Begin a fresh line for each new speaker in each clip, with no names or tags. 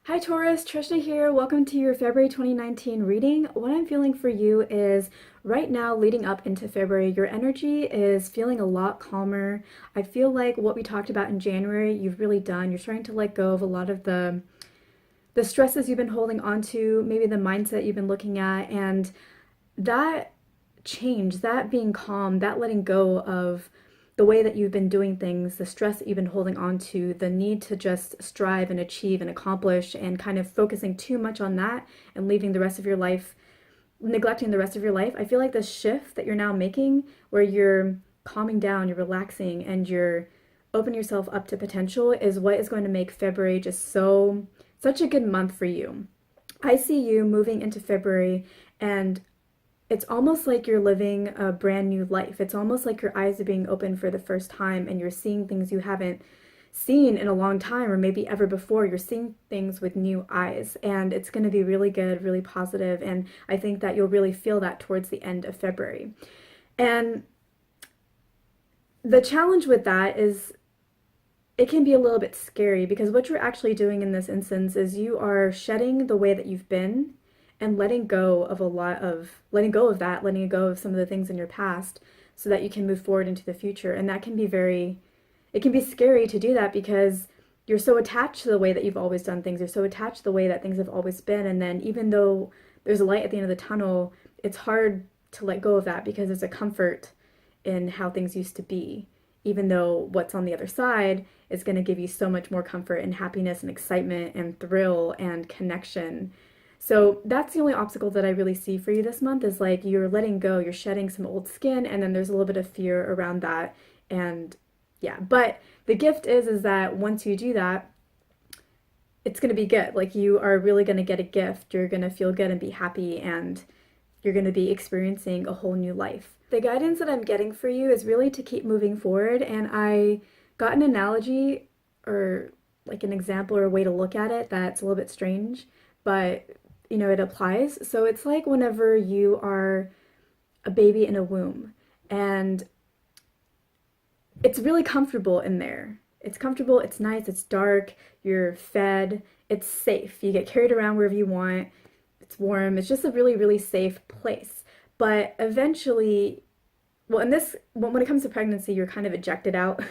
Hi Taurus, Trisha here. Welcome to your February 2019 reading. What I'm feeling for you is right now, leading up into February, your energy is feeling a lot calmer. I feel like what we talked about in January, you've really done. You're starting to let go of a lot of the stresses you've been holding on to, maybe the mindset you've been looking at, and that change, that being calm, that letting go of the way that you've been doing things, the stress that you've been holding on to, the need to just strive and achieve and accomplish, and kind of focusing too much on that and leaving the rest of your life, neglecting the rest of your life. I feel like the shift that you're now making, where you're calming down, you're relaxing, and you're opening yourself up to potential, is what is going to make February just such a good month for you. I see you moving into February, and it's almost like you're living a brand new life. It's almost like your eyes are being opened for the first time and you're seeing things you haven't seen in a long time or maybe ever before. You're seeing things with new eyes, and it's going to be really good, really positive, and I think that you'll really feel that towards the end of February. And the challenge with that is it can be a little bit scary because what you're actually doing in this instance is you are shedding the way that you've been and letting go of that, letting go of some of the things in your past so that you can move forward into the future. And that can be it can be scary to do that because you're so attached to the way that you've always done things. You're so attached to the way that things have always been. And then even though there's a light at the end of the tunnel, it's hard to let go of that because there's a comfort in how things used to be, even though what's on the other side is going to give you so much more comfort and happiness and excitement and thrill and connection. So that's the only obstacle that I really see for you this month is like you're letting go, you're shedding some old skin, and then there's a little bit of fear around that. And yeah, but the gift is that once you do that, it's going to be good. Like you are really going to get a gift. You're going to feel good and be happy, and you're going to be experiencing a whole new life. The guidance that I'm getting for you is really to keep moving forward. And I got an analogy or like an example or a way to look at it that's a little bit strange, but it applies. So it's like whenever you are a baby in a womb and it's really comfortable in there. It's comfortable, it's nice, it's dark, you're fed, it's safe. You get carried around wherever you want, it's warm, it's just a really, really safe place. But eventually, well, when it comes to pregnancy, you're kind of ejected out.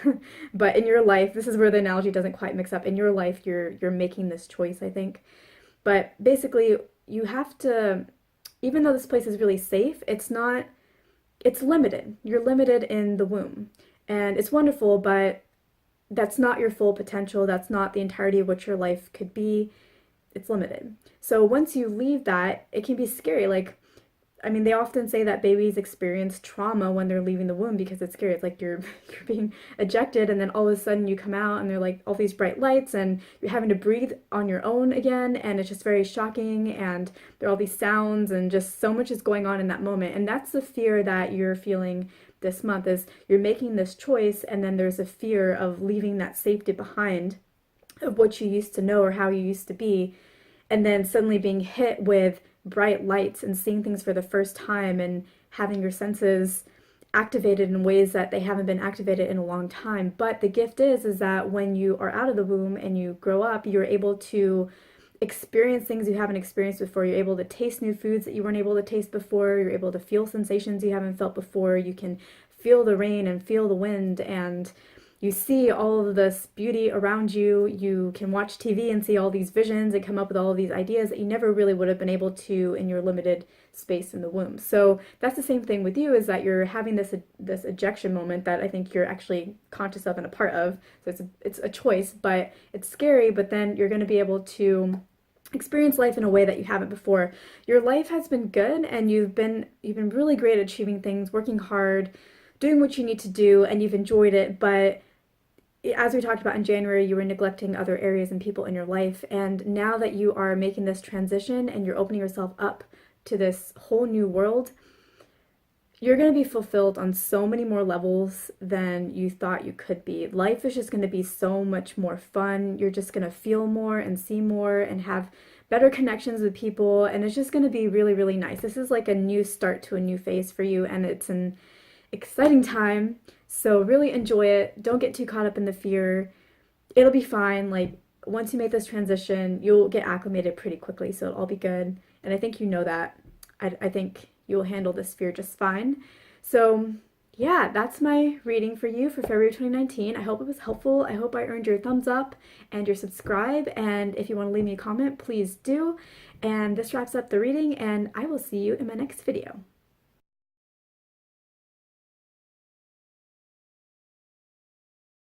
But in your life, this is where the analogy doesn't quite mix up. In your life, you're making this choice, I think. But basically, you have to, even though this place is really safe, it's limited. You're limited in the womb. And it's wonderful, but that's not your full potential. That's not the entirety of what your life could be. It's limited. So once you leave that, it can be scary. Like, I mean, they often say that babies experience trauma when they're leaving the womb because it's scary. It's like you're you're being ejected, and then all of a sudden you come out, and they're like all these bright lights, and you're having to breathe on your own again, and it's just very shocking. And there are all these sounds, and just so much is going on in that moment. And that's the fear that you're feeling this month is you're making this choice, and then there's a fear of leaving that safety behind of what you used to know or how you used to be, and then suddenly being hit with bright lights and seeing things for the first time and having your senses activated in ways that they haven't been activated in a long time. But the gift is that when you are out of the womb and you grow up, you're able to experience things you haven't experienced before. You're able to taste new foods that you weren't able to taste before. You're able to feel sensations you haven't felt before. You can feel the rain and feel the wind, and you see all of this beauty around you. You can watch TV and see all these visions and come up with all of these ideas that you never really would have been able to in your limited space in the womb. So that's the same thing with you, is that you're having this ejection moment that I think you're actually conscious of and a part of. So it's a choice, but it's scary, but then you're going to be able to experience life in a way that you haven't before. Your life has been good, and you've been really great at achieving things, working hard, doing what you need to do, and you've enjoyed it. But as we talked about in January, you were neglecting other areas and people in your life. And now that you are making this transition and you're opening yourself up to this whole new world, you're going to be fulfilled on so many more levels than you thought you could be. Life is just going to be so much more fun. You're just going to feel more and see more and have better connections with people. And it's just going to be really, really nice. This is like a new start to a new phase for you. And it's an exciting time. So really enjoy it. Don't get too caught up in the fear. It'll be fine. Like, once you make this transition, you'll get acclimated pretty quickly, so it'll all be good. And I think you know that. I think you'll handle this fear just fine. So, yeah, that's my reading for you for February 2019. I hope it was helpful. I hope I earned your thumbs up and your subscribe. And if you want to leave me a comment, please do. And this wraps up the reading, and I will see you in my next video.